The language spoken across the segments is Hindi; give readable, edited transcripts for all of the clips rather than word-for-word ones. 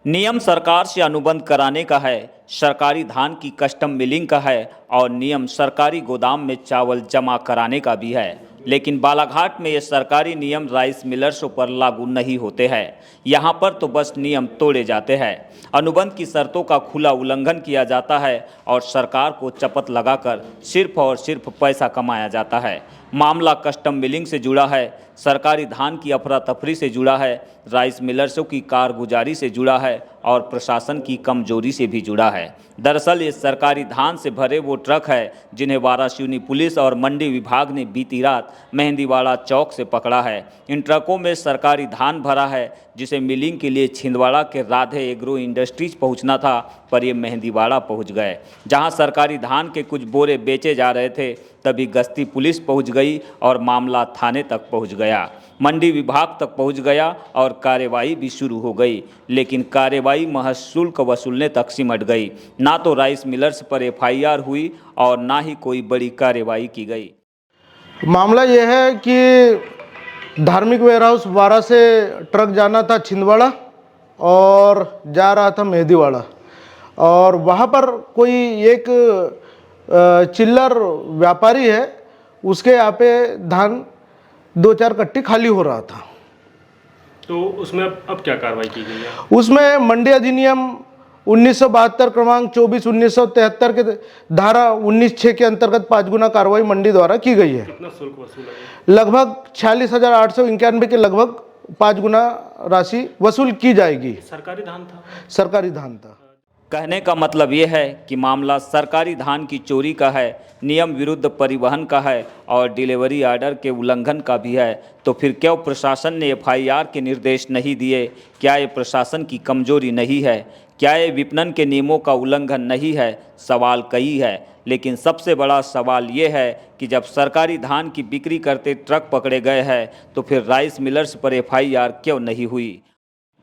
नियम सरकार से अनुबंध कराने का है, सरकारी धान की कस्टम मिलिंग का है और नियम सरकारी गोदाम में चावल जमा कराने का भी है। लेकिन बालाघाट में ये सरकारी नियम राइस मिलर्सों पर लागू नहीं होते हैं। यहाँ पर तो बस नियम तोड़े जाते हैं, अनुबंध की शर्तों का खुला उल्लंघन किया जाता है और सरकार को चपत लगाकर सिर्फ और सिर्फ पैसा कमाया जाता है। मामला कस्टम मिलिंग से जुड़ा है, सरकारी धान की अफरा तफरी से जुड़ा है, राइस मिलर्सों की कारगुजारी से जुड़ा है और प्रशासन की कमजोरी से भी जुड़ा है। दरअसल ये सरकारी धान से भरे वो ट्रक है जिन्हें वारासिवनी पुलिस और मंडी विभाग ने बीती रात मेहंदीवाड़ा चौक से पकड़ा है। इन ट्रकों में सरकारी धान भरा है जिसे मिलिंग के लिए छिंदवाड़ा के राधे एग्रो इंडस्ट्रीज पहुंचना था, पर ये मेहंदीवाड़ा पहुंच गए। जहां सरकारी धान के कुछ बोरे बेचे जा रहे थे, तभी गश्ती पुलिस पहुंच गई और मामला थाने तक पहुंच गया, मंडी विभाग तक पहुंच गया और कार्यवाही भी शुरू हो गई। लेकिन कार्यवाही महज शुल्क वसूलने तक सिमट गई। ना तो राइस मिलर्स पर एफआईआर हुई और ना ही कोई बड़ी कार्यवाही की गई। मामला यह है कि धार्मिक वेयरहाउस 12 से ट्रक जाना था छिंदवाड़ा और जा रहा था मेहंदीवाड़ा, और वहाँ पर कोई एक चिल्लर व्यापारी है, उसके यहाँ पे धान 2-4 कट्टी खाली हो रहा था। तो उसमें अब क्या कार्रवाई की गई है? उसमें मंडी अधिनियम 1972 क्रमांक 24/1973 के धारा 19(6) के अंतर्गत 5 गुना कार्रवाई मंडी द्वारा की गई है। कितना शुल्क वसूला है? लगभग 46,891 के लगभग 5 गुना राशि वसूल की जाएगी। सरकारी धान था? सरकारी धान था। कहने का मतलब ये है कि मामला सरकारी धान की चोरी का है, नियम विरुद्ध परिवहन का है और डिलीवरी ऑर्डर के उल्लंघन का भी है। तो फिर क्यों प्रशासन ने एफआईआर के निर्देश नहीं दिए? क्या ये प्रशासन की कमजोरी नहीं है? क्या ये विपणन के नियमों का उल्लंघन नहीं है? सवाल कई है, लेकिन सबसे बड़ा सवाल ये है कि जब सरकारी धान की बिक्री करते ट्रक पकड़े गए हैं, तो फिर राइस मिलर्स पर एफआईआर क्यों नहीं हुई?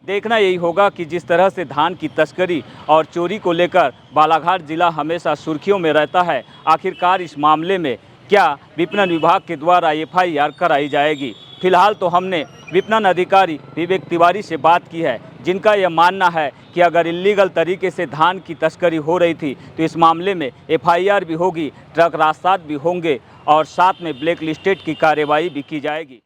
देखना यही होगा कि जिस तरह से धान की तस्करी और चोरी को लेकर बालाघाट जिला हमेशा सुर्खियों में रहता है, आखिरकार इस मामले में क्या विपणन विभाग के द्वारा एफआईआर कराई जाएगी? फिलहाल तो हमने विपणन अधिकारी विवेक तिवारी से बात की है, जिनका यह मानना है कि अगर इल्लीगल तरीके से धान की तस्करी हो रही थी तो इस मामले में एफआईआर भी होगी, ट्रक रास्ताद भी होंगे और साथ में ब्लैक लिस्टेड की कार्रवाई भी की जाएगी।